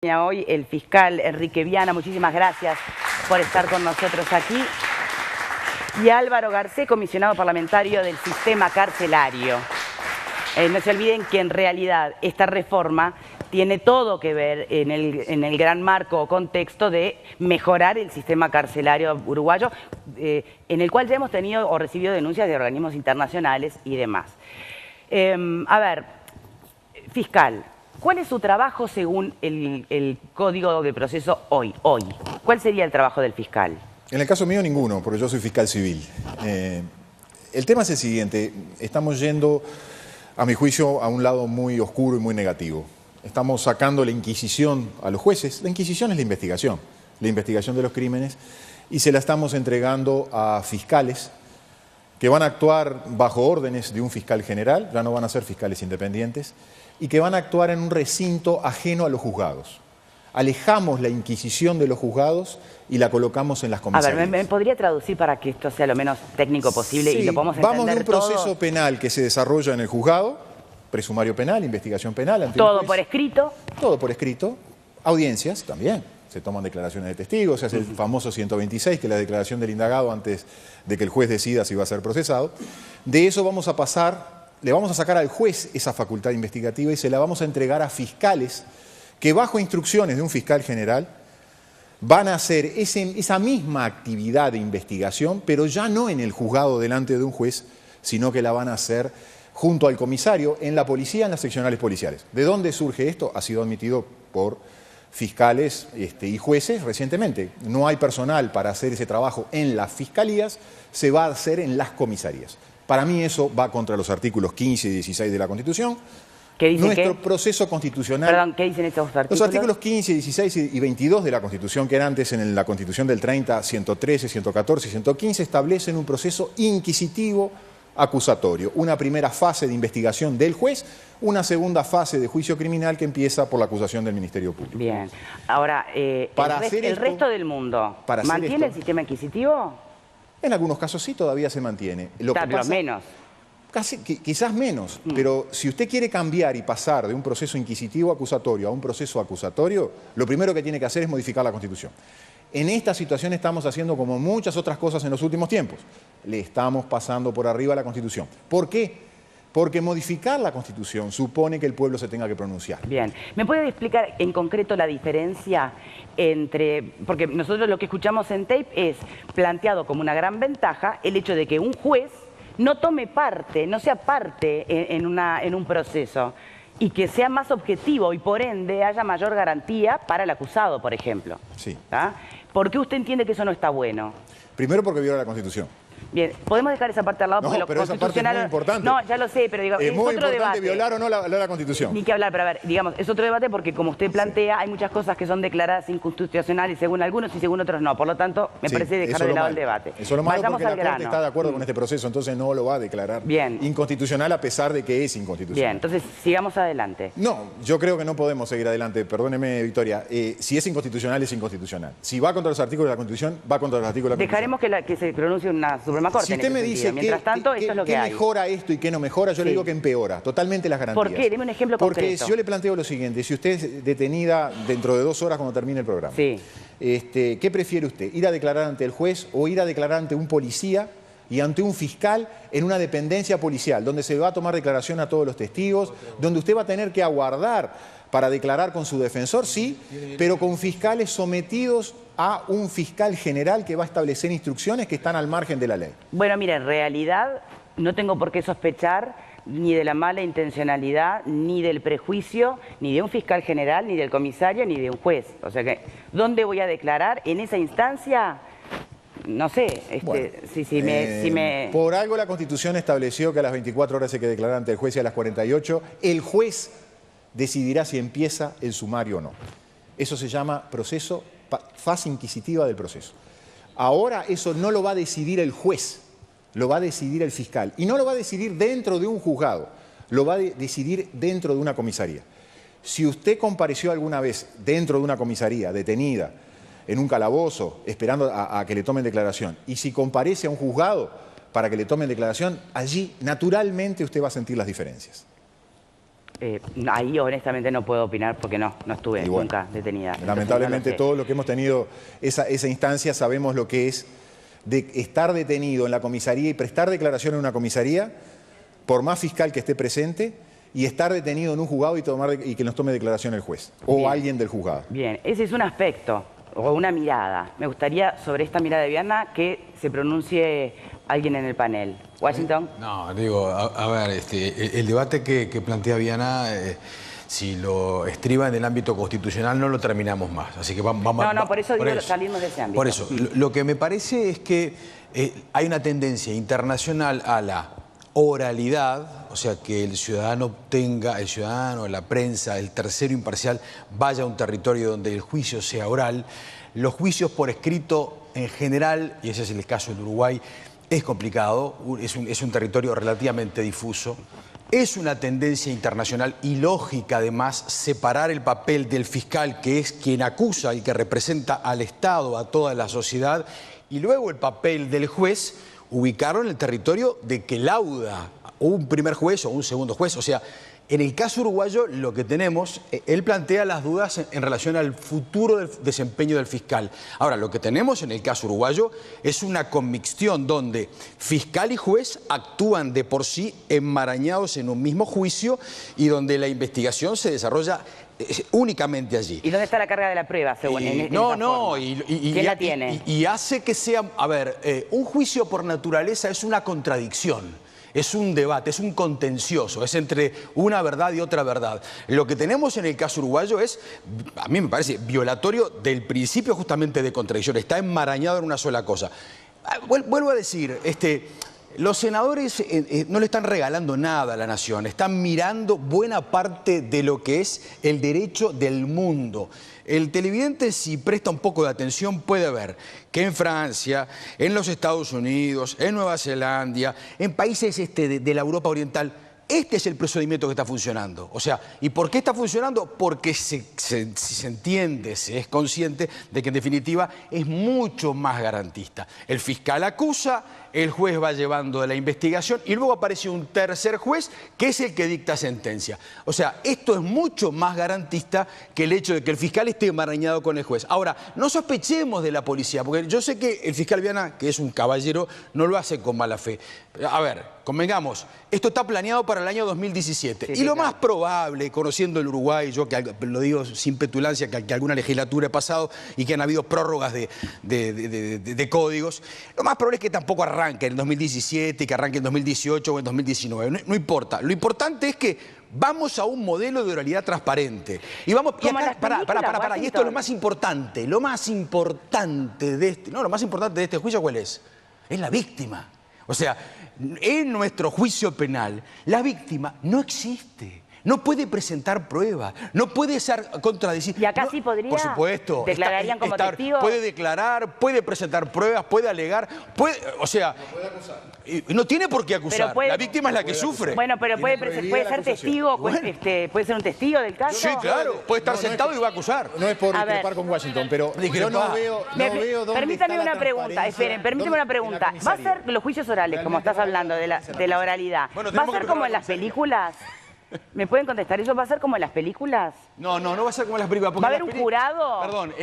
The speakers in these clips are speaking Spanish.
Hoy el fiscal Enrique Viana, muchísimas gracias por estar con nosotros aquí. Y Álvaro Garcés, comisionado parlamentario del sistema carcelario. No se olviden que en realidad esta reforma tiene todo que ver en el gran marco o contexto de mejorar el sistema carcelario uruguayo, en el cual ya hemos tenido o recibido denuncias de organismos internacionales y demás. A ver, fiscal, ¿cuál es su trabajo según el Código de Proceso hoy? ¿Cuál sería el trabajo del fiscal? En el caso mío ninguno, porque yo soy fiscal civil. El tema es el siguiente, estamos yendo, a mi juicio, a un lado muy oscuro y muy negativo. Estamos sacando la Inquisición a los jueces. La Inquisición es la investigación de los crímenes, y se la estamos entregando a fiscales que van a actuar bajo órdenes de un fiscal general, ya no van a ser fiscales independientes, y que van a actuar en un recinto ajeno a los juzgados. Alejamos la Inquisición de los juzgados y la colocamos en las comisarías. A ver, ¿me podría traducir para que esto sea lo menos técnico posible y lo podamos entender todo? Vamos de un proceso penal que se desarrolla en el juzgado, presumario penal, investigación penal. Ante ¿Todo por escrito? Todo por escrito. Audiencias también. Se toman declaraciones de testigos, se hace el famoso 126, que es la declaración del indagado antes de que el juez decida si va a ser procesado. De eso vamos a pasar, le vamos a sacar al juez esa facultad investigativa y se la vamos a entregar a fiscales que bajo instrucciones de un fiscal general van a hacer esa misma actividad de investigación, pero ya no en el juzgado delante de un juez, sino que la van a hacer junto al comisario en la policía, en las seccionales policiales. ¿De dónde surge esto? Ha sido admitido por fiscales y jueces recientemente. No hay personal para hacer ese trabajo en las fiscalías, se va a hacer en las comisarías. Para mí eso va contra los artículos 15 y 16 de la Constitución. ¿Qué dice nuestro proceso constitucional. Perdón, ¿qué dicen estos artículos? Los artículos 15, 16 y 22 de la Constitución, que eran antes en la Constitución del 30, 113, 114 y 115, establecen un proceso inquisitivo acusatorio. Una primera fase de investigación del juez, una segunda fase de juicio criminal que empieza por la acusación del Ministerio Público. Bien. Ahora, ¿el resto del mundo mantiene el sistema inquisitivo? En algunos casos sí, todavía se mantiene. Lo menos. Quizás menos, pero si usted quiere cambiar y pasar de un proceso inquisitivo acusatorio a un proceso acusatorio, lo primero que tiene que hacer es modificar la Constitución. En esta situación estamos haciendo como muchas otras cosas en los últimos tiempos. Le estamos pasando por arriba a la Constitución. ¿Por qué? Porque modificar la Constitución supone que el pueblo se tenga que pronunciar. Bien. ¿Me puede explicar en concreto la diferencia entre...? Porque nosotros lo que escuchamos en tape es planteado como una gran ventaja el hecho de que un juez no tome parte, no sea parte en un proceso y que sea más objetivo y por ende haya mayor garantía para el acusado, por ejemplo. Sí. ¿Tá? ¿Por qué usted entiende que eso no está bueno? Primero porque viola la Constitución. Bien, podemos dejar esa parte al lado porque no, pero esa parte es muy importante. No, ya lo sé, pero digo, es muy otro importante debate. Violar o no la Constitución. Ni que hablar, pero a ver, digamos, es otro debate porque como usted plantea, hay muchas cosas que son declaradas inconstitucionales según algunos y según otros no. Por lo tanto, me parece dejar de lado el debate. Eso es lo malo. Vayamos porque al la Corte está de acuerdo con este proceso, entonces no lo va a declarar inconstitucional a pesar de que es inconstitucional. Bien, entonces sigamos adelante. No, yo creo que no podemos seguir adelante. Perdóneme, Victoria. Si es inconstitucional, es inconstitucional. Si va contra los artículos de la Constitución, va contra los artículos de la Constitución. Dejaremos que se pronuncie una Suprema Corte. Si usted me dice mientras tanto, esto es lo que hay. ¿Qué mejora esto y qué no mejora? Yo le digo que empeora totalmente las garantías. ¿Por qué? Deme un ejemplo concreto. Porque si yo le planteo lo siguiente, si usted es detenida dentro de 2 horas cuando termine el programa, ¿qué prefiere usted? ¿Ir a declarar ante el juez o ir a declarar ante un policía y ante un fiscal en una dependencia policial, donde se va a tomar declaración a todos los testigos, donde usted va a tener que aguardar para declarar con su defensor, sí, pero con fiscales sometidos a un fiscal general que va a establecer instrucciones que están al margen de la ley? Bueno, mira, en realidad no tengo por qué sospechar ni de la mala intencionalidad, ni del prejuicio, ni de un fiscal general, ni del comisario, ni de un juez. O sea que, ¿dónde voy a declarar? En esa instancia, no sé, bueno, por algo la Constitución estableció que a las 24 horas hay que declarar ante el juez y a las 48 el juez decidirá si empieza el sumario o no. Eso se llama fase inquisitiva del proceso. Ahora eso no lo va a decidir el juez, lo va a decidir el fiscal. Y no lo va a decidir dentro de un juzgado, lo va a decidir dentro de una comisaría. Si usted compareció alguna vez dentro de una comisaría, detenida, en un calabozo, esperando a que le tomen declaración, y si comparece a un juzgado para que le tomen declaración, allí naturalmente usted va a sentir las diferencias. Ahí honestamente no puedo opinar porque no estuve nunca detenida. Lamentablemente todo lo que hemos tenido esa instancia sabemos lo que es de estar detenido en la comisaría y prestar declaración en una comisaría, por más fiscal que esté presente, y estar detenido en un juzgado y que nos tome declaración el juez o alguien del juzgado. Bien, ese es un aspecto o una mirada. Me gustaría sobre esta mirada de Viana que se pronuncie alguien en el panel. Washington. No, digo, a ver, el debate que plantea Viana, si lo estriba en el ámbito constitucional no lo terminamos más. Así que vamos. Por eso digo salimos de ese ámbito. Por eso, lo que me parece es que hay una tendencia internacional a la oralidad, o sea, que el ciudadano, la prensa, el tercero imparcial, vaya a un territorio donde el juicio sea oral. Los juicios por escrito en general, y ese es el caso del Uruguay, es complicado, es un territorio relativamente difuso. Es una tendencia internacional y lógica, además, separar el papel del fiscal, que es quien acusa y que representa al Estado, a toda la sociedad, y luego el papel del juez, ubicarlo en el territorio de que lauda un primer juez o un segundo juez. O sea, en el caso uruguayo lo que tenemos, él plantea las dudas en relación al futuro del desempeño del fiscal. Ahora, lo que tenemos en el caso uruguayo es una conmixción donde fiscal y juez actúan de por sí enmarañados en un mismo juicio y donde la investigación se desarrolla únicamente allí. ¿Y dónde está la carga de la prueba, según ¿quién la tiene? Y hace que sea, a ver, un juicio por naturaleza es una contradicción. Es un debate, es un contencioso, es entre una verdad y otra verdad. Lo que tenemos en el caso uruguayo es, a mí me parece, violatorio del principio justamente de contradicción. Está enmarañado en una sola cosa. Vuelvo a decir, los senadores no le están regalando nada a la nación, están mirando buena parte de lo que es el derecho del mundo. El televidente, si presta un poco de atención, puede ver que en Francia, en los Estados Unidos, en Nueva Zelanda, en países de la Europa Oriental, este es el procedimiento que está funcionando. O sea, ¿y por qué está funcionando? Porque se entiende, se es consciente de que en definitiva es mucho más garantista. El fiscal acusa, el juez va llevando la investigación y luego aparece un tercer juez que es el que dicta sentencia. O sea, esto es mucho más garantista que el hecho de que el fiscal esté enmarañado con el juez. Ahora, no sospechemos de la policía, porque yo sé que el fiscal Viana, que es un caballero, no lo hace con mala fe. A ver, convengamos, esto está planeado para el año 2017. Y lo más probable, conociendo el Uruguay, yo que lo digo sin petulancia, que alguna legislatura he pasado y que han habido prórrogas de códigos, lo más probable es que tampoco arranque en el 2017 y que arranque en 2018 o en 2019. No importa. Lo importante es que vamos a un modelo de oralidad transparente. Y vamos, y acá, y esto es lo más importante. Lo más importante de este juicio, ¿cuál es? Es la víctima. O sea, en nuestro juicio penal, la víctima no existe. No puede presentar pruebas, no puede ser contradecir. ¿Y acá sí podría? Por supuesto. ¿Declararían como testigos? Puede declarar, puede presentar pruebas, puede alegar, o sea, no puede acusar. No tiene por qué acusar. La víctima es la que sufre. Bueno, pero puede ser testigo, puede ser un testigo del caso. Sí, claro, puede estar sentado y va a acusar. No es por discrepar con Washington, pero yo no veo dónde permítame una pregunta, esperen, permítame una pregunta. ¿Va a ser los juicios orales, como estás hablando, de la oralidad? ¿Va a ser como en las películas? ¿Me pueden contestar? ¿Eso va a ser como en las películas? No va a ser como en las películas. ¿Va a haber un jurado? Perdón,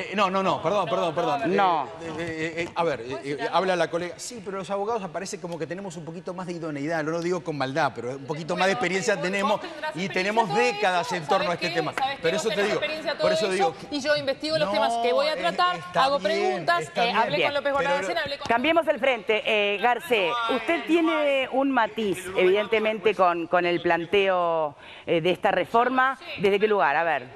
perdón. No. A ver, habla la colega. Sí, pero los abogados aparece como que tenemos un poquito más de idoneidad, no lo digo con maldad, pero un poquito más de experiencia tenemos y tenemos décadas en torno a este tema. Pero eso te digo, por eso digo. Y yo investigo los temas que voy a tratar, hago preguntas, hablé con López Guarnacena, hablé con... Cambiemos el frente. Garcés, usted tiene un matiz, evidentemente, con el planteo de esta reforma. ¿Desde qué lugar? A ver,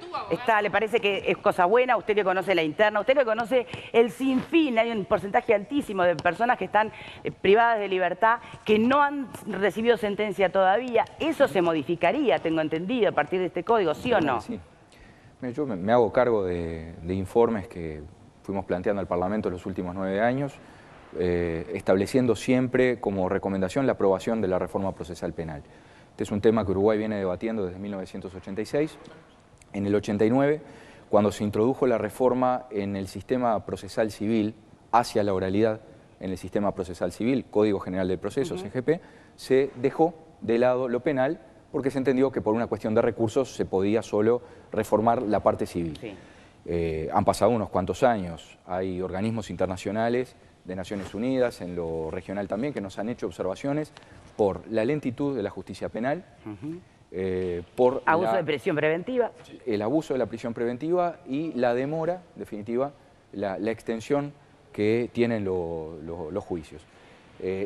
¿le parece que es cosa buena? Usted que conoce la interna, usted que conoce el sinfín, hay un porcentaje altísimo de personas que están privadas de libertad, que no han recibido sentencia todavía. Eso se modificaría, tengo entendido, a partir de este código, ¿sí o no? Sí. Yo me hago cargo de informes que fuimos planteando al Parlamento en los últimos 9 años, estableciendo siempre como recomendación la aprobación de la reforma procesal penal. Este es un tema que Uruguay viene debatiendo desde 1986. En el 89, cuando se introdujo la reforma en el sistema procesal civil hacia la oralidad en el sistema procesal civil, Código General del Proceso, CGP, se dejó de lado lo penal porque se entendió que por una cuestión de recursos se podía solo reformar la parte civil. Sí. Han pasado unos cuantos años, hay organismos internacionales de Naciones Unidas, en lo regional también, que nos han hecho observaciones por la lentitud de la justicia penal, por abuso de prisión preventiva. El abuso de la prisión preventiva y la demora, definitiva, la extensión que tienen los juicios.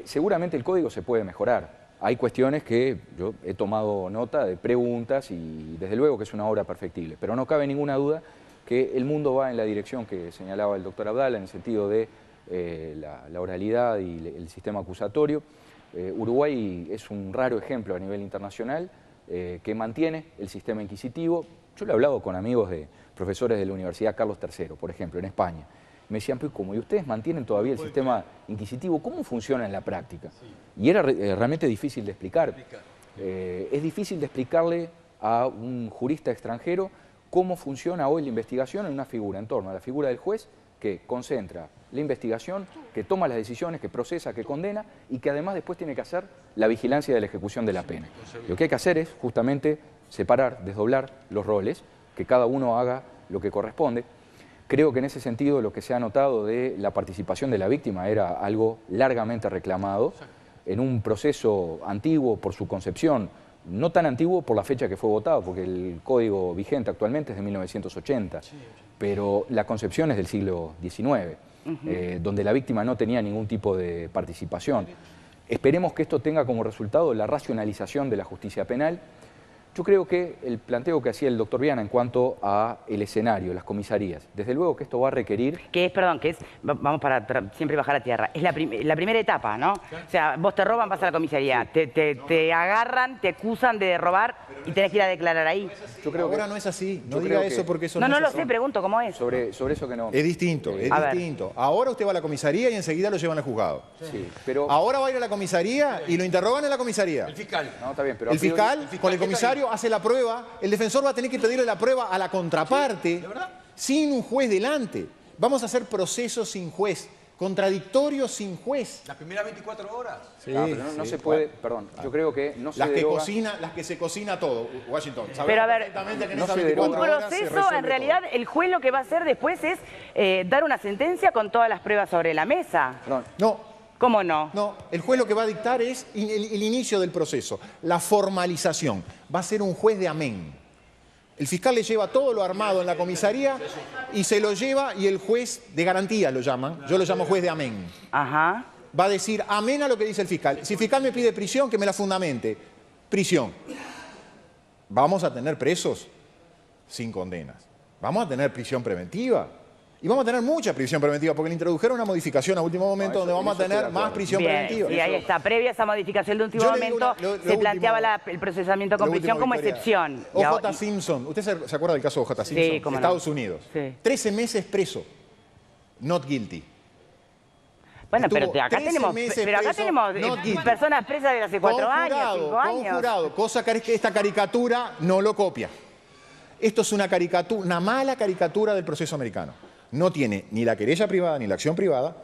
Seguramente el código se puede mejorar. Hay cuestiones que yo he tomado nota de preguntas y desde luego que es una obra perfectible, pero no cabe ninguna duda que el mundo va en la dirección que señalaba el doctor Abdala, en el sentido de la oralidad y el sistema acusatorio. Uruguay es un raro ejemplo a nivel internacional que mantiene el sistema inquisitivo. Yo lo he hablado con amigos de profesores de la Universidad Carlos III, por ejemplo, en España. Me decían, pues como, ¿y ustedes mantienen todavía el sistema inquisitivo? ¿Cómo funciona en la práctica? Y era realmente difícil de explicar. Es difícil de explicarle a un jurista extranjero cómo funciona hoy la investigación en una figura, en torno a la figura del juez, que concentra la investigación, que toma las decisiones, que procesa, que condena y que además después tiene que hacer la vigilancia de la ejecución de la pena. Lo que hay que hacer es justamente separar, desdoblar los roles, que cada uno haga lo que corresponde. Creo que en ese sentido lo que se ha notado de la participación de la víctima era algo largamente reclamado, en un proceso antiguo por su concepción, no tan antiguo por la fecha que fue votado, porque el código vigente actualmente es de 1980, pero la concepción es del siglo XIX, donde la víctima no tenía ningún tipo de participación. Esperemos que esto tenga como resultado la racionalización de la justicia penal. Yo creo que el planteo que hacía el doctor Viana en cuanto a el escenario, las comisarías, desde luego que esto va a requerir... Que es, perdón, que es, vamos para siempre bajar a tierra, es la primera etapa, ¿no? O sea, vos te roban, vas a la comisaría, te agarran, te acusan de robar y tenés que ir a declarar ahí. Yo creo que ahora no es así, no diga eso porque eso no es lo así. sé, pregunto cómo es. Sobre eso que no... Es distinto, es distinto. Ahora usted va a la comisaría y enseguida lo llevan al juzgado. Sí, pero... Ahora va a ir a la comisaría y lo interrogan en la comisaría. El fiscal. No, está bien, pero... El fiscal con el comisario hace la prueba. El defensor va a tener que pedirle la prueba a la contraparte sin un juez delante. Vamos a hacer procesos sin juez, contradictorios sin juez. Las primeras 24 horas. Sí, pero no se puede, perdón, yo creo que no se deroga... Las que se cocina todo, Washington. Pero a ver, perfectamente que en no esas se 24 un horas se proceso, resuelve en realidad, todo. el juez lo que va a hacer después es dar una sentencia con todas las pruebas sobre la mesa. Perdón, No. ¿Cómo no? No, el juez lo que va a dictar es el inicio del proceso, la formalización. Va a ser un juez de amén. El fiscal le lleva todo lo armado en la comisaría y se lo lleva y el juez de garantía lo llaman. Yo lo llamo juez de amén. Ajá. Va a decir amén a lo que dice el fiscal. Si el fiscal me pide prisión, que me la fundamente. Prisión. Vamos a tener presos sin condenas. Vamos a tener prisión preventiva. Y vamos a tener mucha prisión preventiva, porque le introdujeron una modificación a último momento donde vamos a tener más prisión Bien, preventiva. sí, ahí está. Previa a esa modificación de último Yo le digo momento, lo se planteaba el procesamiento con Lo prisión último, como Victoria. excepción. O.J. Simpson. ¿Usted se acuerda del caso de O.J. Simpson? cómo no. Estados Unidos. Sí. 13 meses preso. Not guilty. Bueno, Estuvo pero acá 13 tenemos, meses tenemos preso, not guilty. personas presas de hace 4 años, 5 años. Conjurado, cosa que esta caricatura no lo copia. Esto es una caricatura, una mala caricatura del proceso americano. No tiene ni la querella privada ni la acción privada,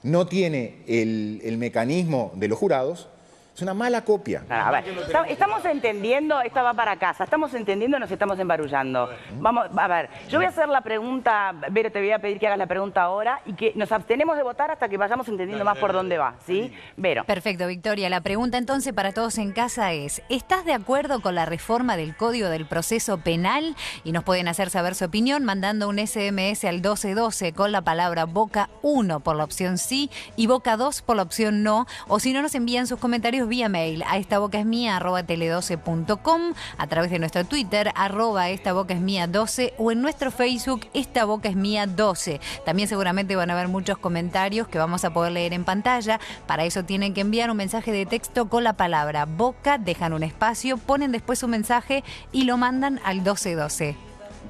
no tiene el mecanismo de los jurados, es una mala copia. A ver, estamos entendiendo, esta va para casa, estamos entendiendo, nos estamos embarullando. Vamos, a ver, yo voy a hacer la pregunta, Vero, te voy a pedir que hagas la pregunta ahora y que nos abstenemos de votar hasta que vayamos entendiendo más por dónde va, ¿sí? Vero. Perfecto, Victoria. La pregunta entonces para todos en casa es, ¿estás de acuerdo con la reforma del Código del Proceso Penal? Y nos pueden hacer saber su opinión mandando un SMS al 1212 con la palabra Boca 1 por la opción sí y Boca 2 por la opción no, o si no nos envían sus comentarios vía mail a estabocaesmia@tele12.com, a través de nuestro Twitter @estabocaesmia12 o en nuestro Facebook Esta Boca es Mía 12. También seguramente van a haber muchos comentarios que vamos a poder leer en pantalla. Para eso tienen que enviar un mensaje de texto con la palabra Boca, dejan un espacio, ponen después su mensaje y lo mandan al 1212.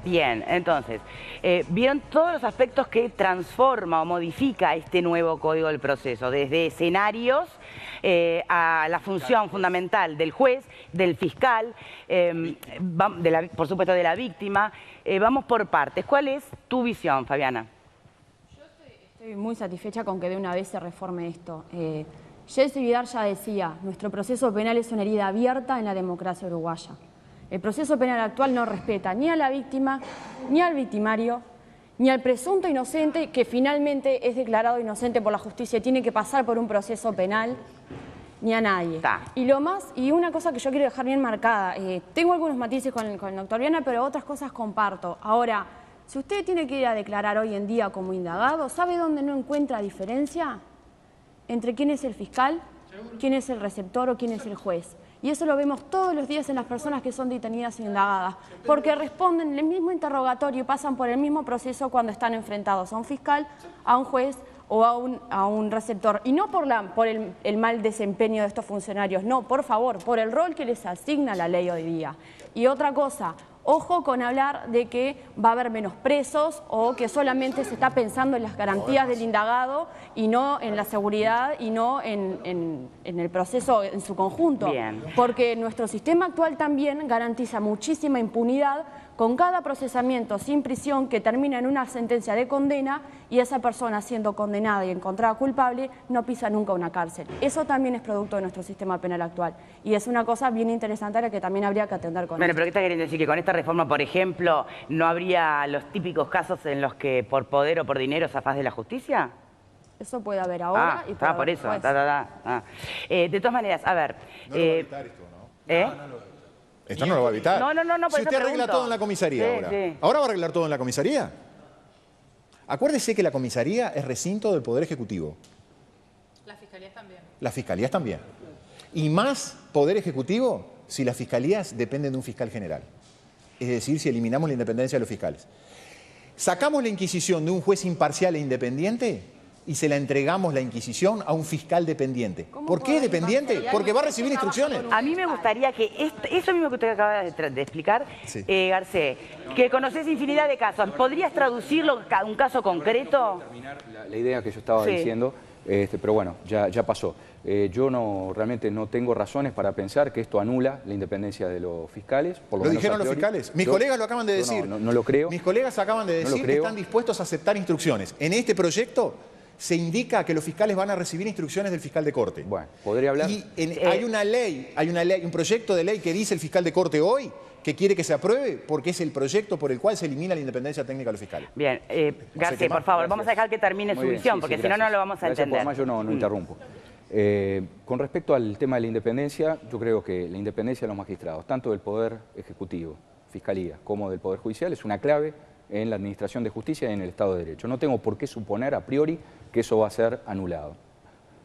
Bien, entonces, vieron todos los aspectos que transforma o modifica este nuevo Código del Proceso, desde escenarios a la función fundamental del juez, del fiscal, por supuesto de la víctima. Vamos por partes. ¿Cuál es tu visión, Fabiana? Yo estoy muy satisfecha con que de una vez se reforme esto. Jesse Vidal ya decía, nuestro proceso penal es una herida abierta en la democracia uruguaya. El proceso penal actual no respeta ni a la víctima, ni al victimario, ni al presunto inocente que finalmente es declarado inocente por la justicia y tiene que pasar por un proceso penal, ni a nadie. Y una cosa que yo quiero dejar bien marcada, tengo algunos matices con el doctor Viana, pero otras cosas comparto. Ahora, si usted tiene que ir a declarar hoy en día como indagado, ¿sabe dónde no encuentra diferencia entre quién es el fiscal, quién es el receptor o quién es el juez? Y eso lo vemos todos los días en las personas que son detenidas e indagadas, porque responden el mismo interrogatorio y pasan por el mismo proceso cuando están enfrentados a un fiscal, a un juez o a un receptor. Y no por el mal desempeño de estos funcionarios, no, por favor, por el rol que les asigna la ley hoy día. Y otra cosa, ojo con hablar de que va a haber menos presos o que solamente se está pensando en las garantías del indagado y no en la seguridad y no en el proceso en su conjunto. Bien. Porque nuestro sistema actual también garantiza muchísima impunidad con cada procesamiento sin prisión que termina en una sentencia de condena y esa persona siendo condenada y encontrada culpable no pisa nunca una cárcel. Eso también es producto de nuestro sistema penal actual y es una cosa bien interesante a la que también habría que atender con Bueno, pero ¿qué está queriendo decir? ¿Que con esta reforma, por ejemplo, no habría los típicos casos en los que por poder o por dinero zafás de la justicia? Eso puede haber ahora y puede haber por eso. después. De todas maneras, a ver... No lo va a evitar esto, ¿no? Esto no lo va a evitar. No, por si eso usted arregla pregunto. todo en la comisaría ahora. Sí. ¿Ahora va a arreglar todo en la comisaría? Acuérdese que la comisaría es recinto del Poder Ejecutivo. Las fiscalías también. Las fiscalías también. Y más Poder Ejecutivo si las fiscalías dependen de un fiscal general. Es decir, si eliminamos la independencia de los fiscales. Sacamos la Inquisición de un juez imparcial e independiente y se la entregamos la Inquisición a un fiscal dependiente. ¿Por qué dependiente? Porque va a recibir instrucciones. A mí me gustaría que, eso mismo que usted acaba de explicar, Sí. Garcés, que conoces infinidad de casos, ¿podrías traducirlo a un caso concreto? Terminar la idea que yo estaba Sí. diciendo, pero bueno, ya pasó. Yo realmente no tengo razones para pensar que esto anula la independencia de los fiscales. Por lo ¿Lo menos dijeron a los priori. fiscales? Mis Yo- colegas lo acaban de yo decir. No lo creo. Mis colegas acaban de No lo decir que creo. están dispuestos a aceptar instrucciones. En este proyecto se indica que los fiscales van a recibir instrucciones del fiscal de corte. Bueno, podría hablar. Y hay una ley, un proyecto de ley que dice el fiscal de corte hoy que quiere que se apruebe porque es el proyecto por el cual se elimina la independencia técnica de los fiscales. Bien, Garcés, qué más. por favor, Gracias. vamos a dejar que termine Muy su bien, visión, sí, porque sí, si no, no gracias. lo vamos a Gracias, entender. Además, yo no interrumpo. Con respecto al tema de la independencia, yo creo que la independencia de los magistrados, tanto del Poder Ejecutivo, Fiscalía, como del Poder Judicial, es una clave en la administración de justicia y en el Estado de Derecho. No tengo por qué suponer a priori que eso va a ser anulado.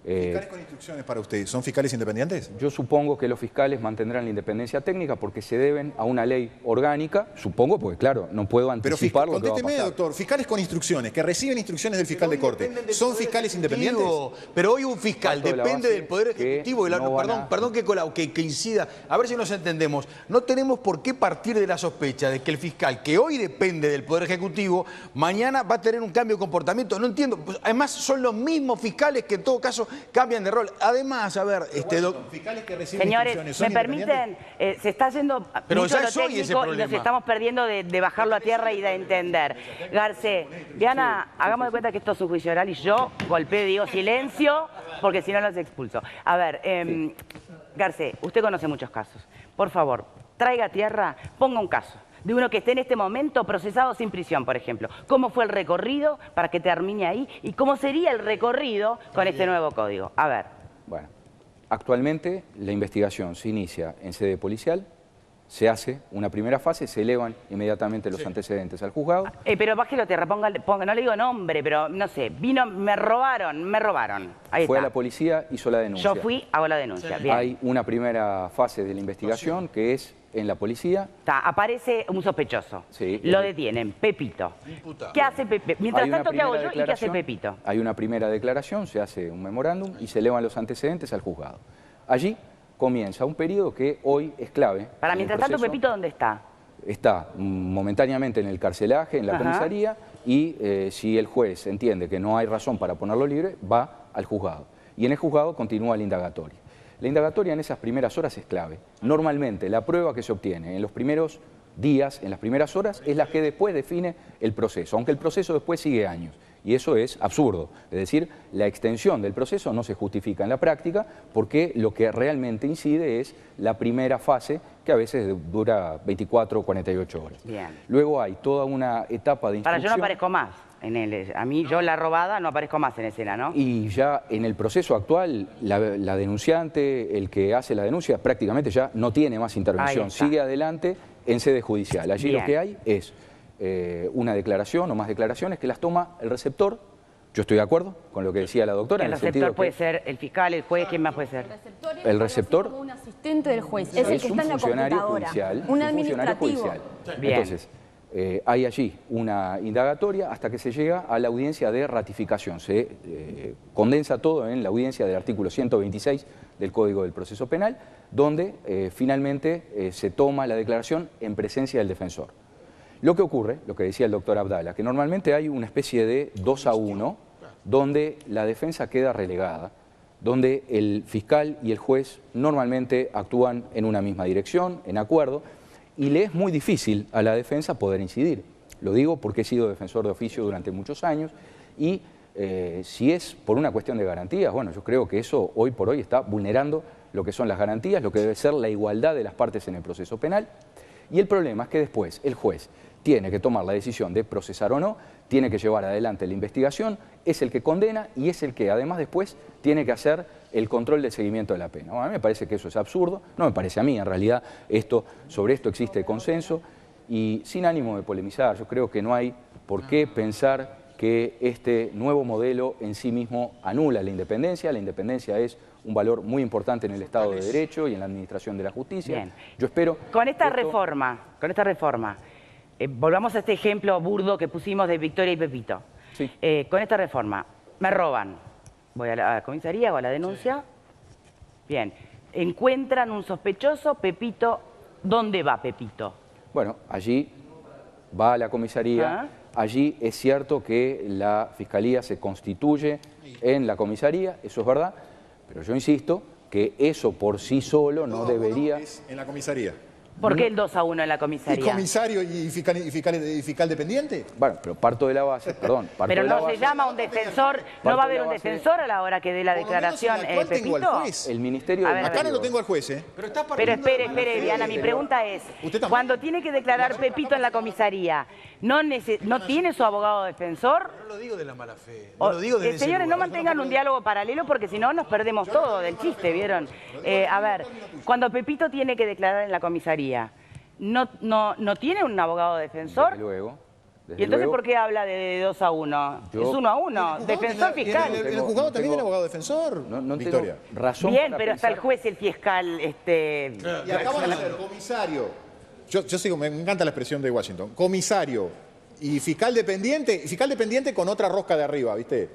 ¿Fiscales con instrucciones para usted son fiscales independientes? Yo supongo que los fiscales mantendrán la independencia técnica porque se deben a una ley orgánica, supongo, porque claro, no puedo Pero anticipar lo que va a contésteme, pasar. doctor, fiscales con instrucciones, que reciben instrucciones del fiscal de corte, ¿son fiscales independientes? Pero hoy un fiscal Parto de la depende base del Poder que Ejecutivo y no van a- perdón que incida, a ver si nos entendemos. No tenemos por qué partir de la sospecha de que el fiscal que hoy depende del Poder Ejecutivo, mañana va a tener un cambio de comportamiento. No entiendo. Pues, además, son los mismos fiscales que en todo caso cambian de rol. Además, a ver, Fiscales que reciben Señores, instrucciones, ¿son ¿me permiten? independientes? Se está yendo Pero mucho ya lo es hoy ese técnico y nos problema. estamos perdiendo de bajarlo a tierra y de entender. Garcés, Diana, hagamos de cuenta que esto es un juicio oral y yo golpeo y digo silencio, porque si no los expulso. A ver, Garcés, usted conoce muchos casos. Por favor, traiga a tierra, ponga un caso de uno que esté en este momento procesado sin prisión, por ejemplo. ¿Cómo fue el recorrido para que termine ahí? ¿Y cómo sería el recorrido con este nuevo código? A ver. Bueno, actualmente la investigación se inicia en sede policial, se hace una primera fase, se elevan inmediatamente los antecedentes al juzgado. Pero bájelo tierra, ponga, no le digo nombre, pero no sé, me robaron. Ahí Fue a está. la policía, hizo la denuncia. Yo fui, hago la denuncia. Bien. Hay una primera fase de la investigación que es en la policía. Aparece un sospechoso. Sí. Lo detienen, Pepito. ¿Qué hace Pepito? Mientras Hay una tanto, ¿qué hago primera yo y qué hace declaración, Pepito? Hay una primera declaración, se hace un memorándum y se elevan los antecedentes al juzgado. Allí comienza un periodo que hoy es clave. Para en el mientras tanto, proceso. Pepito, ¿dónde está? Está momentáneamente en el carcelaje, en la Ajá. comisaría, y si el juez entiende que no hay razón para ponerlo libre, va al juzgado. Y en el juzgado continúa la indagatoria. La indagatoria en esas primeras horas es clave. Normalmente la prueba que se obtiene en los primeros días, en las primeras horas, es la que después define el proceso, aunque el proceso después sigue años. Y eso es absurdo. Es decir, la extensión del proceso no se justifica en la práctica porque lo que realmente incide es la primera fase, que a veces dura 24 o 48 horas. Bien. Luego hay toda una etapa de instrucción. Para, yo no aparezco más. A mí, yo la robada, no aparezco más en escena, ¿no? Y ya en el proceso actual, la denunciante, el que hace la denuncia, prácticamente ya no tiene más intervención. Sigue adelante en sede judicial. Allí lo que hay es una declaración o más declaraciones que las toma el receptor. Yo estoy de acuerdo con lo que decía la doctora. El receptor puede ser el fiscal, el juez, ¿quién más puede ser? El receptor como un asistente del juez, es el que está en la funcionario computadora, judicial, un administrativo. Bien. Entonces, hay allí una indagatoria hasta que se llega a la audiencia de ratificación. Se condensa todo en la audiencia del artículo 126 del Código del Proceso Penal, donde finalmente se toma la declaración en presencia del defensor. Lo que ocurre, lo que decía el doctor Abdala, que normalmente hay una especie de 2-1, donde la defensa queda relegada, donde el fiscal y el juez normalmente actúan en una misma dirección, en acuerdo, y le es muy difícil a la defensa poder incidir. Lo digo porque he sido defensor de oficio durante muchos años y si es por una cuestión de garantías, bueno, yo creo que eso hoy por hoy está vulnerando lo que son las garantías, lo que debe ser la igualdad de las partes en el proceso penal. Y el problema es que después el juez tiene que tomar la decisión de procesar o no, tiene que llevar adelante la investigación, es el que condena y es el que además después tiene que hacer el control del seguimiento de la pena. Bueno, a mí me parece que eso es absurdo, no me parece a mí, en realidad sobre esto existe consenso y sin ánimo de polemizar, yo creo que no hay por qué pensar que este nuevo modelo en sí mismo anula la independencia es un valor muy importante en el Estado de Derecho y en la administración de la justicia. Bien. Yo espero... Con esta reforma, volvamos a este ejemplo burdo que pusimos de Victoria y Pepito. Sí. Con esta reforma, me roban, voy a la comisaría o a la denuncia. Sí. Bien, encuentran un sospechoso, Pepito, ¿dónde va Pepito? Bueno, allí va a la comisaría, allí es cierto que la Fiscalía se constituye en la comisaría, eso es verdad, pero yo insisto que eso por sí solo no debería... Es en la comisaría. ¿Por qué el 2-1 en la comisaría? ¿Y comisario y fiscal dependiente? Bueno, pero parto de la base, perdón. Pero no se llama un defensor, ¿no va a haber un defensor a la hora que dé la declaración, Pepito? El Ministerio de... Acá no lo tengo al juez, ¿eh? Pero espere, Diana, mi pregunta es, cuando tiene que declarar Pepito en la comisaría, ¿no tiene su abogado defensor? No lo digo de la mala fe, no lo digo de ese señores, lugar. no mantengan un diálogo paralelo porque si no nos perdemos todo del chiste, ¿vieron? A ver, cuando Pepito tiene que declarar en la comisaría, ¿no tiene un abogado defensor? Desde luego. ¿Y entonces por qué habla de 2-1? Es 1-1, defensor fiscal. En el juzgado también tiene abogado defensor, Victoria. Tengo razón. Bien, pero está el juez y el fiscal. Y acá van a ser comisario. Yo sigo, me encanta la expresión de Washington. Comisario y fiscal dependiente con otra rosca de arriba, ¿viste?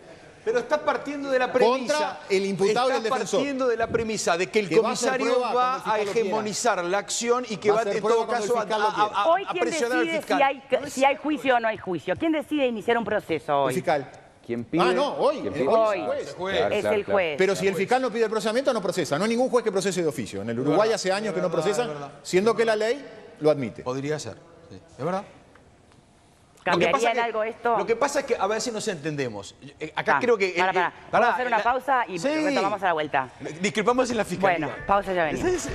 Pero está partiendo de la premisa... Contra el imputable del defensor. Está partiendo de la premisa de que el comisario va a hegemonizar la acción y que va en todo caso a Hoy, ¿quién decide si hay juicio o no hay juicio? ¿Quién decide iniciar un proceso hoy? El fiscal. ¿Quién pide? Hoy es el juez. Pero si el fiscal no pide el procesamiento, no procesa. No hay ningún juez que procese de oficio. En el Uruguay hace años que no procesa, siendo que la ley lo admite. Podría ser, sí. ¿Es verdad? ¿Cambiaría en algo esto? Lo que pasa es que, a ver si nos entendemos. Acá creo que... Vamos a hacer una pausa y retomamos a la vuelta. Discrepamos en la fiscalía. Bueno, pausa, ya venimos.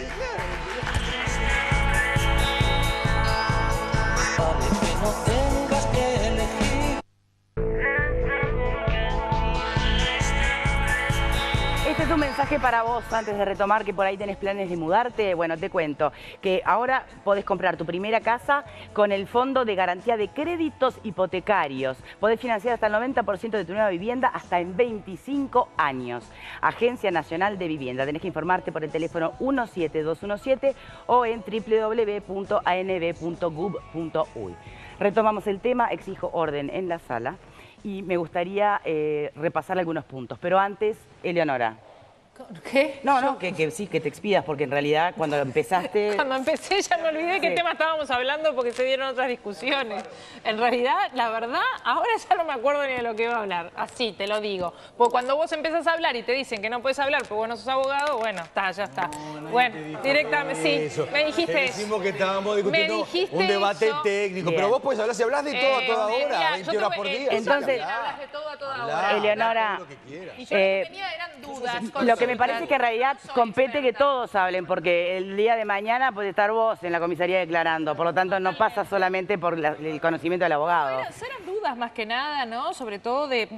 Este es un mensaje para vos antes de retomar, que por ahí tenés planes de mudarte. Bueno, te cuento que ahora podés comprar tu primera casa con el Fondo de Garantía de Créditos Hipotecarios. Podés financiar hasta el 90% de tu nueva vivienda hasta en 25 años. Agencia Nacional de Vivienda. Tenés que informarte por el teléfono 17217 o en www.anb.gov.uy. Retomamos el tema, exijo orden en la sala y me gustaría repasar algunos puntos. Pero antes, Eleonora. ¿Qué? No, que sí, que te expidas, porque en realidad cuando empezaste... Cuando empecé ya me olvidé qué tema estábamos hablando porque se dieron otras discusiones. En realidad, la verdad, ahora ya no me acuerdo ni de lo que iba a hablar. Así, te lo digo. Porque cuando vos empezás a hablar y te dicen que no puedes hablar porque vos no sos abogado, bueno, está, ya está. Bueno, directamente, sí, eso. me dijiste Te eso. decimos que estábamos discutiendo un debate técnico, Bien. pero vos podés hablar, si hablas de todo a toda hora, 20 horas por día. Entonces, hablas de todo a toda hora. Eleonora, Y yo lo que tenía eran dudas. lo que me parece que en realidad compete que todos hablen, porque el día de mañana puede estar vos en la comisaría declarando, por lo tanto no pasa solamente por el conocimiento del abogado. Eran dudas más que nada, ¿no? Sobre todo de,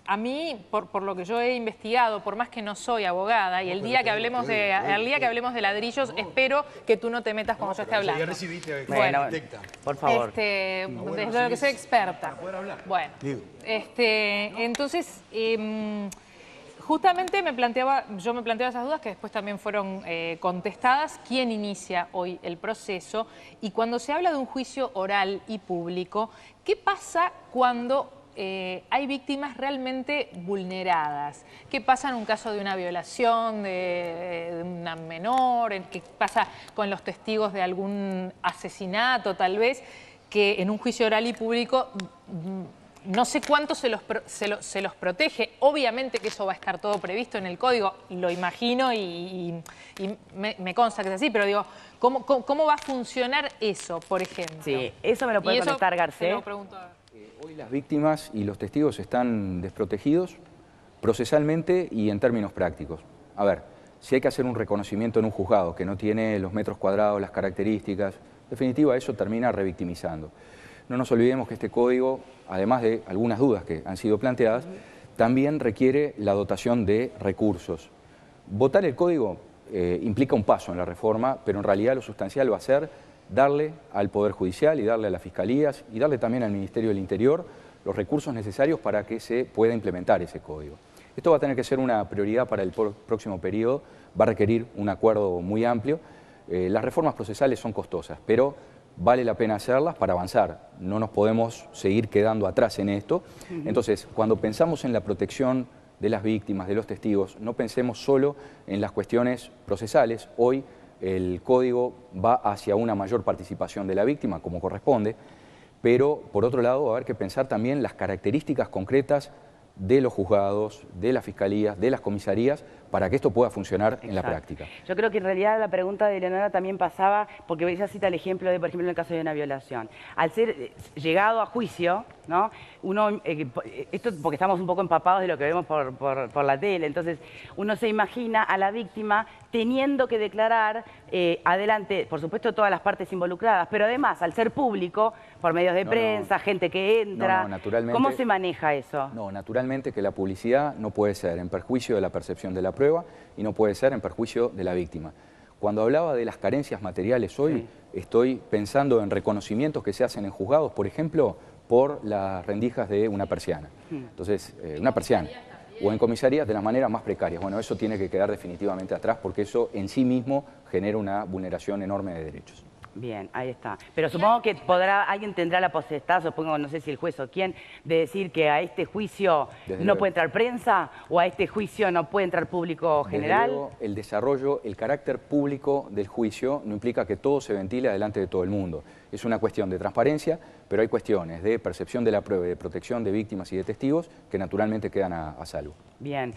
a mí, por lo que yo he investigado, por más que no soy abogada, y el día que hablemos de ladrillos, espero que tú no te metas cuando yo esté hablando. Ya recibiste, Bueno, arquitecta. por favor. Desde lo que soy experta. Bueno, entonces, justamente yo me planteaba esas dudas que después también fueron contestadas. ¿Quién inicia hoy el proceso? Y cuando se habla de un juicio oral y público, ¿qué pasa cuando hay víctimas realmente vulneradas? ¿Qué pasa en un caso de una violación de una menor? ¿Qué pasa con los testigos de algún asesinato, tal vez? Que en un juicio oral y público no sé cuánto se los protege. Obviamente que eso va a estar todo previsto en el código, lo imagino y me consta que es así, pero digo, ¿cómo va a funcionar eso, por ejemplo? Sí, eso me lo puede contestar Garcés. Te lo pregunto. Hoy las víctimas y los testigos están desprotegidos procesalmente y en términos prácticos. A ver, si hay que hacer un reconocimiento en un juzgado que no tiene los metros cuadrados, las características, en definitiva eso termina revictimizando. No nos olvidemos que este código, además de algunas dudas que han sido planteadas, también requiere la dotación de recursos. Votar el código implica un paso en la reforma, pero en realidad lo sustancial va a ser darle al Poder Judicial y darle a las Fiscalías y darle también al Ministerio del Interior los recursos necesarios para que se pueda implementar ese código. Esto va a tener que ser una prioridad para el próximo periodo, va a requerir un acuerdo muy amplio. Las reformas procesales son costosas, pero vale la pena hacerlas para avanzar. No nos podemos seguir quedando atrás en esto. Entonces, cuando pensamos en la protección de las víctimas, de los testigos, no pensemos solo en las cuestiones procesales. Hoy el código va hacia una mayor participación de la víctima, como corresponde, pero por otro lado va a haber que pensar también las características concretas de los juzgados, de las fiscalías, de las comisarías, para que esto pueda funcionar en la práctica. Yo creo que en realidad la pregunta de Eleonora también pasaba, porque ella cita el ejemplo de, por ejemplo, en el caso de una violación. Al ser llegado a juicio, ¿no? Uno, esto porque estamos un poco empapados de lo que vemos por la tele, entonces uno se imagina a la víctima teniendo que declarar adelante, por supuesto, todas las partes involucradas, pero además, al ser público, por medios de prensa, gente que entra, naturalmente, ¿cómo se maneja eso? No, naturalmente que la publicidad no puede ser en perjuicio de la percepción de la prueba y no puede ser en perjuicio de la víctima. Cuando hablaba de las carencias materiales hoy, estoy pensando en reconocimientos que se hacen en juzgados, por ejemplo, por las rendijas de una persiana. Entonces, una persiana. O en comisarías de las maneras más precarias. Bueno, eso tiene que quedar definitivamente atrás porque eso en sí mismo genera una vulneración enorme de derechos. Bien, ahí está. Pero supongo que alguien tendrá la potestad, supongo, no sé si el juez o quién, de decir que a este juicio no puede entrar prensa o a este juicio no puede entrar público general. Desde luego, el desarrollo, el carácter público del juicio no implica que todo se ventile delante de todo el mundo. Es una cuestión de transparencia, pero hay cuestiones de percepción de la prueba y de protección de víctimas y de testigos que naturalmente quedan a salvo. Bien.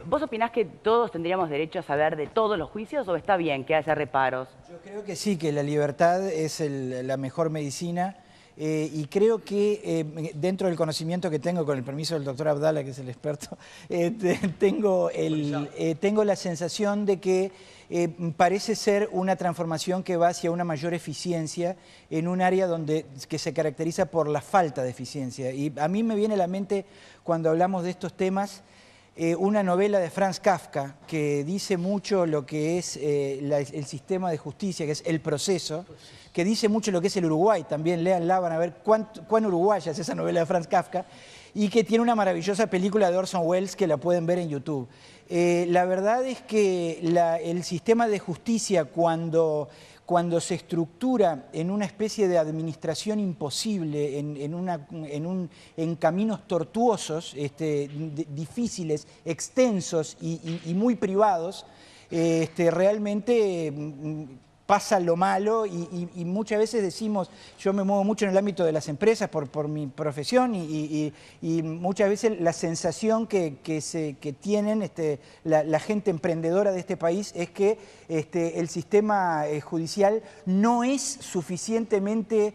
¿Vos opinás que todos tendríamos derecho a saber de todos los juicios o está bien que haya reparos? Yo creo que sí, que la libertad es la mejor medicina y creo que dentro del conocimiento que tengo, con el permiso del doctor Abdala, que es el experto, tengo la sensación de que parece ser una transformación que va hacia una mayor eficiencia en un área que se caracteriza por la falta de eficiencia. Y a mí me viene a la mente, cuando hablamos de estos temas, una novela de Franz Kafka que dice mucho lo que es el sistema de justicia, que es El Proceso, que dice mucho lo que es el Uruguay. También léanla, van a ver cuán uruguaya es esa novela de Franz Kafka, y que tiene una maravillosa película de Orson Welles que la pueden ver en YouTube. La verdad es que el sistema de justicia, cuando cuando se estructura en una especie de administración imposible, en caminos tortuosos, difíciles, extensos y muy privados, realmente pasa lo malo y muchas veces decimos, yo me muevo mucho en el ámbito de las empresas por mi profesión y muchas veces la sensación que tienen la gente emprendedora de este país es que el sistema judicial no es suficientemente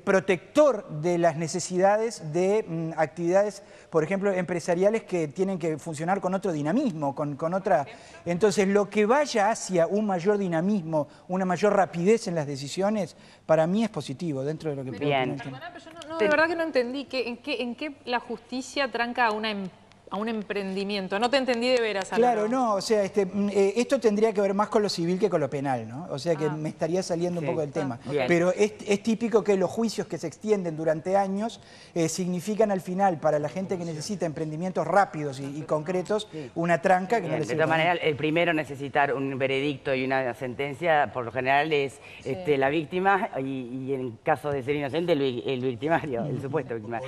protector de las necesidades de actividades, por ejemplo, empresariales que tienen que funcionar con otro dinamismo, con otra... Entonces, lo que vaya hacia un mayor dinamismo, una mayor rapidez en las decisiones, para mí es positivo dentro de lo que... Bien. Perdona, pero yo de verdad que no entendí ¿en qué la justicia tranca a un emprendimiento? No te entendí de veras, Álvaro. Claro, no, o sea, esto tendría que ver más con lo civil que con lo penal, ¿no? O sea que me estaría saliendo un poco del tema. Bien. Pero es típico que los juicios que se extienden durante años significan al final, para la gente que necesita emprendimientos rápidos y concretos, una tranca que no les De todas maneras, el primero necesitar un veredicto y una sentencia, por lo general, es la víctima y en caso de ser inocente, el victimario, el supuesto victimario.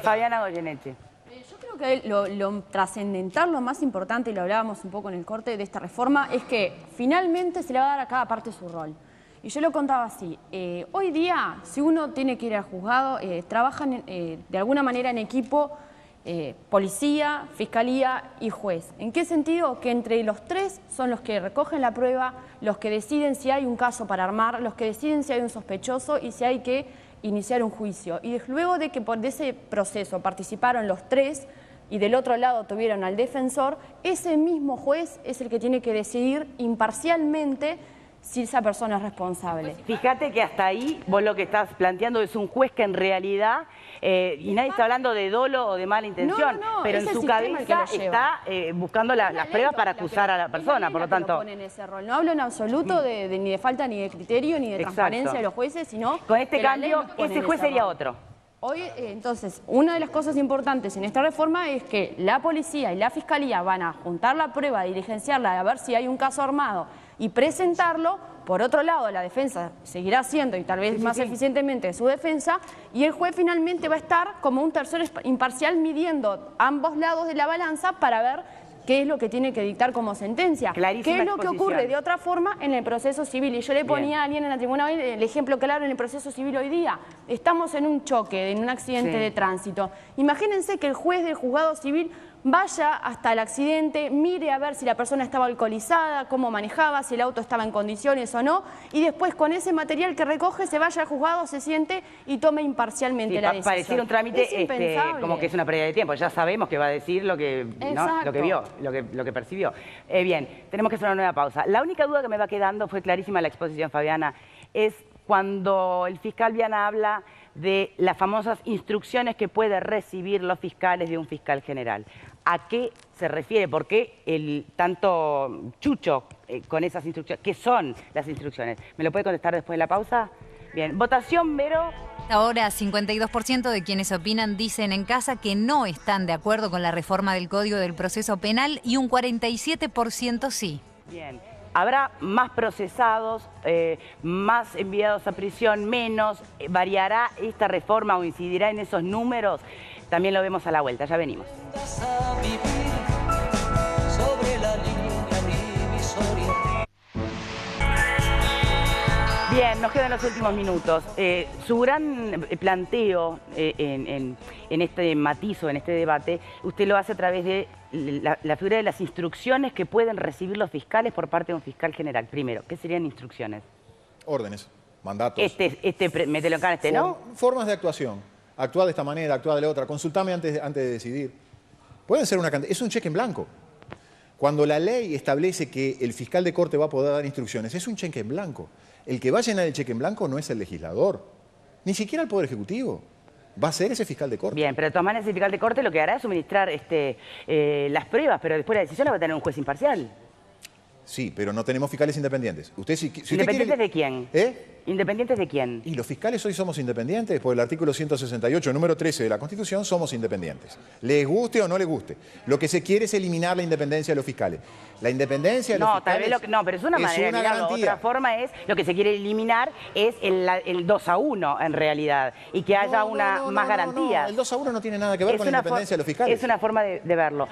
Fabiana Goyeneche. Yo creo que lo trascendental, lo más importante, y lo hablábamos un poco en el corte de esta reforma, es que finalmente se le va a dar a cada parte su rol. Y yo lo contaba así, hoy día, si uno tiene que ir al juzgado, trabajan de alguna manera en equipo policía, fiscalía y juez. ¿En qué sentido? Que entre los tres son los que recogen la prueba, los que deciden si hay un caso para armar, los que deciden si hay un sospechoso y si hay que iniciar un juicio. Y luego de que por ese proceso participaron los tres y del otro lado tuvieron al defensor, ese mismo juez es el que tiene que decidir imparcialmente si esa persona es responsable. Fíjate que hasta ahí vos lo que estás planteando es un juez que en realidad, y nadie está hablando de dolo o de mala intención, pero en su cabeza está buscando las pruebas para acusar a la persona, por lo tanto... En ese rol. No hablo en absoluto ni de falta ni de criterio ni de transparencia de los jueces, sino... Con este cambio, ese juez sería otro. Hoy, entonces, una de las cosas importantes en esta reforma es que la policía y la fiscalía van a juntar la prueba, diligenciarla, a ver si hay un caso armado y presentarlo. Por otro lado, la defensa seguirá haciendo, y tal vez más eficientemente, su defensa, y el juez finalmente va a estar como un tercero imparcial midiendo ambos lados de la balanza para ver qué es lo que tiene que dictar como sentencia. Clarísima ¿Qué es lo que exposición. ocurre de otra forma en el proceso civil? Y yo le ponía a alguien en la tribuna hoy el ejemplo claro en el proceso civil hoy día. Estamos en un choque, en un accidente de tránsito. Imagínense que el juez del juzgado civil vaya hasta el accidente, mire a ver si la persona estaba alcoholizada, cómo manejaba, si el auto estaba en condiciones o no, y después con ese material que recoge se vaya al juzgado, se siente y tome imparcialmente la decisión. Pareciera un trámite como que es una pérdida de tiempo. Ya sabemos que va a decir lo que, ¿no? Lo que vio, lo que percibió. Bien, tenemos que hacer una nueva pausa. La única duda que me va quedando, fue clarísima la exposición, Fabiana, es cuando el fiscal Viana habla de las famosas instrucciones que puede recibir los fiscales de un fiscal general. ¿A qué se refiere? ¿Por qué tanto chucho con esas instrucciones? ¿Qué son las instrucciones? ¿Me lo puede contestar después de la pausa? Bien, votación, Vero. Ahora, 52% de quienes opinan dicen en casa que no están de acuerdo con la reforma del Código del Proceso Penal y un 47% sí. Bien. ¿Habrá más procesados, más enviados a prisión, menos? ¿Variará esta reforma o incidirá en esos números? También lo vemos a la vuelta, ya venimos. Bien, nos quedan los últimos minutos. Su gran planteo en este matizo, en este debate, usted lo hace a través de la figura de las instrucciones que pueden recibir los fiscales por parte de un fiscal general. Primero, ¿qué serían instrucciones? Órdenes, mandatos. Mételo acá, ¿no? Formas de actuación. Actúa de esta manera, actúa de la otra. Consultame antes de decidir. Pueden ser una cantidad. Es un cheque en blanco. Cuando la ley establece que el fiscal de corte va a poder dar instrucciones, es un cheque en blanco. El que va a llenar el cheque en blanco no es el legislador, ni siquiera el Poder Ejecutivo. Va a ser ese fiscal de corte. Bien, pero de todas maneras el fiscal de corte lo que hará es suministrar las pruebas, pero después la decisión la va a tener un juez imparcial. Sí, pero no tenemos fiscales independientes. ¿Independientes de quién? ¿Independientes de quién? Y los fiscales hoy somos independientes, por el artículo 168, número 13 de la Constitución, somos independientes. Les guste o no les guste. Lo que se quiere es eliminar la independencia de los fiscales. La independencia de los fiscales no, pero es una manera de mirarlo. Otra forma es, lo que se quiere eliminar es el 2-1 en realidad, y que haya más garantías. El 2-1 no tiene nada que ver con la independencia de los fiscales. Es una forma de verlo.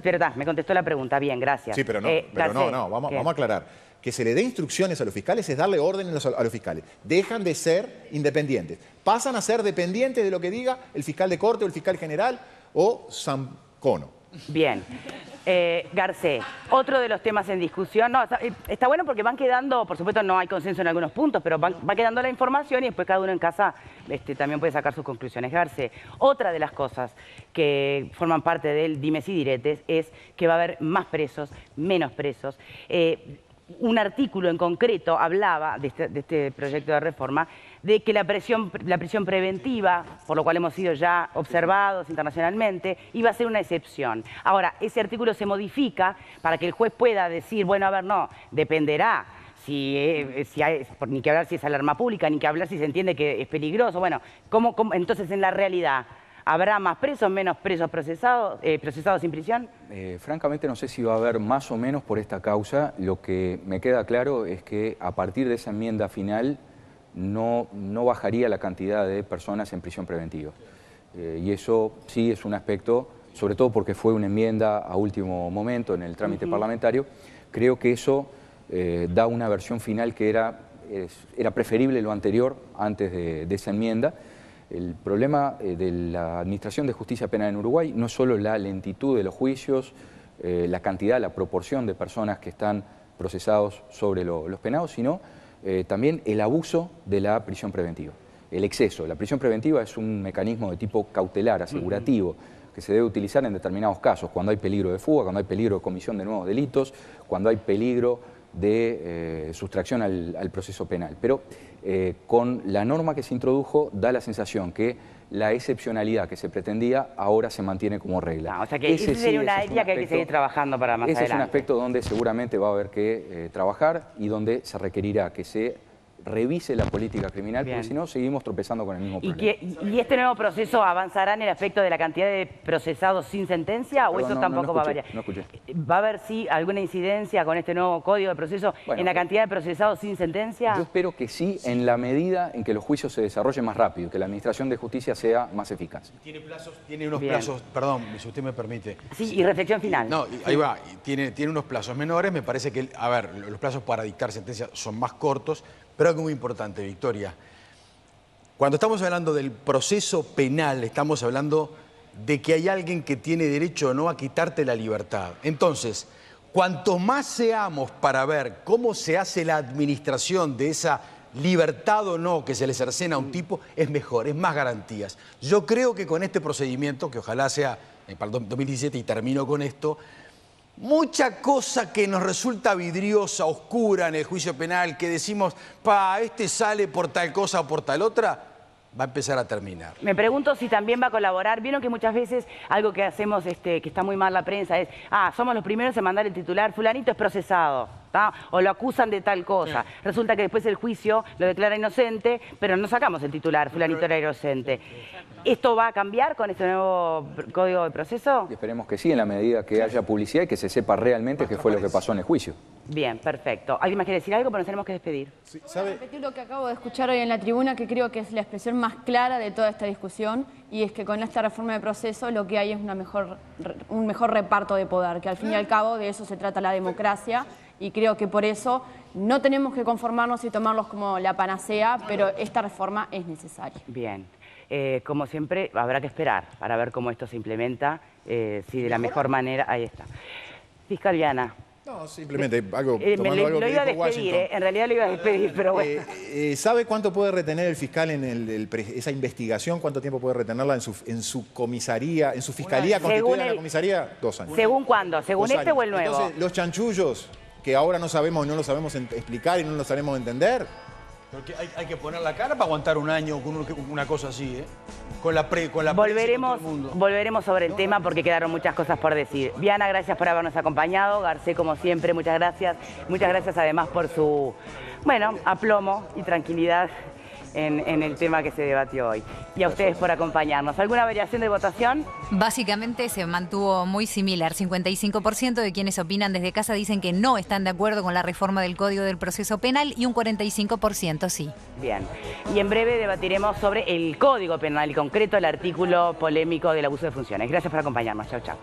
Verdad, me contestó la pregunta, bien, gracias. Sí, pero vamos a aclarar. Que se le dé instrucciones a los fiscales es darle órdenes a los fiscales. Dejan de ser independientes. Pasan a ser dependientes de lo que diga el fiscal de corte o el fiscal general o San Cono. Bien. Garcés, otro de los temas en discusión, está bueno porque van quedando, por supuesto no hay consenso en algunos puntos, pero va quedando la información y después cada uno en casa también puede sacar sus conclusiones. Garcés, otra de las cosas que forman parte del dimes y diretes es que va a haber más presos, menos presos. Un artículo en concreto hablaba de este proyecto de reforma de que la prisión preventiva, por lo cual hemos sido ya observados internacionalmente, iba a ser una excepción. Ahora, ese artículo se modifica para que el juez pueda decir, bueno, a ver, no, dependerá ni que hablar si es alarma pública, ni que hablar si se entiende que es peligroso. Bueno, entonces en la realidad, ¿habrá más presos, menos presos procesados sin prisión? Francamente no sé si va a haber más o menos por esta causa. Lo que me queda claro es que a partir de esa enmienda final no bajaría la cantidad de personas en prisión preventiva. Y eso sí es un aspecto, sobre todo porque fue una enmienda a último momento en el trámite parlamentario. Creo que eso da una versión final que era preferible lo anterior antes de esa enmienda. El problema de la Administración de Justicia Penal en Uruguay no es solo la lentitud de los juicios, la cantidad, la proporción de personas que están procesados sobre los penados, sino también el abuso de la prisión preventiva, el exceso. La prisión preventiva es un mecanismo de tipo cautelar, asegurativo, que se debe utilizar en determinados casos, cuando hay peligro de fuga, cuando hay peligro de comisión de nuevos delitos, cuando hay peligro de sustracción al proceso penal. Pero con la norma que se introdujo da la sensación que la excepcionalidad que se pretendía ahora se mantiene como regla. O sea que ese sería una área que hay que seguir trabajando para más adelante. Ese es un aspecto donde seguramente va a haber que trabajar y donde se requerirá que se revise la política criminal, porque si no seguimos tropezando con el mismo problema. ¿Y este nuevo proceso avanzará en el aspecto de la cantidad de procesados sin sentencia o eso tampoco va a variar? No escuché. ¿Va a haber alguna incidencia con este nuevo código de proceso en la cantidad de procesados sin sentencia? Yo espero que sí, en la medida en que los juicios se desarrollen más rápido, que la Administración de Justicia sea más eficaz. Tiene unos plazos, perdón, si usted me permite. Sí, y reflexión final. No, ahí va, tiene unos plazos menores, me parece que, a ver, los plazos para dictar sentencia son más cortos, pero algo muy importante, Victoria. Cuando estamos hablando del proceso penal, estamos hablando de que hay alguien que tiene derecho o no a quitarte la libertad. Entonces, cuanto más seamos para ver cómo se hace la administración de esa libertad o no que se le cercena a un tipo, es mejor, es más garantías. Yo creo que con este procedimiento, que ojalá sea para el 2017 y termino con esto, mucha cosa que nos resulta vidriosa, oscura en el juicio penal, que decimos, este sale por tal cosa o por tal otra, va a empezar a terminar. Me pregunto si también va a colaborar. Vieron que muchas veces algo que hacemos, que está muy mal la prensa, es, somos los primeros en mandar el titular, fulanito es procesado, o lo acusan de tal cosa. Resulta que después el juicio lo declara inocente, pero no sacamos el titular, fulanito era inocente. ¿Esto va a cambiar con este nuevo código de proceso? Y esperemos que sí, en la medida que haya publicidad y que se sepa realmente qué fue lo que pasó en el juicio. Bien, perfecto. ¿Alguien más quiere decir algo? Pero nos tenemos que despedir. Sí, ¿sabe? Repetir lo que acabo de escuchar hoy en la tribuna, que creo que es la expresión más clara de toda esta discusión, y es que con esta reforma de proceso lo que hay es un mejor reparto de poder, que al fin y al cabo de eso se trata la democracia, y creo que por eso no tenemos que conformarnos y tomarlos como la panacea, pero esta reforma es necesaria. Bien. Como siempre, habrá que esperar para ver cómo esto se implementa, si de la mejor manera. Ahí está. Fiscal Viana. No, simplemente algo, lo iba a despedir, en realidad lo iba a despedir, pero bueno. ¿Sabe cuánto puede retener el fiscal en esa investigación? ¿Cuánto tiempo puede retenerla en su comisaría, en su fiscalía constituida en la comisaría? 2 años. ¿Según cuándo? ¿Según este o el nuevo? Entonces, los chanchullos, que ahora no sabemos y no lo sabemos explicar y no lo sabemos entender, Porque hay que poner la cara para aguantar un año con una cosa así, ¿eh? Con la prensa, con Volveremos, todo el mundo. volveremos sobre el tema porque quedaron muchas cosas por decir. Viana, gracias por habernos acompañado. Garcés, como siempre, muchas gracias. Muchas gracias además por su, aplomo y tranquilidad en el tema que se debatió hoy. Y a ustedes por acompañarnos. ¿Alguna variación de votación? Básicamente se mantuvo muy similar. 55% de quienes opinan desde casa dicen que no están de acuerdo con la reforma del Código del Proceso Penal y un 45% sí. Bien. Y en breve debatiremos sobre el Código Penal, en concreto el artículo polémico del abuso de funciones. Gracias por acompañarnos. Chau, chau.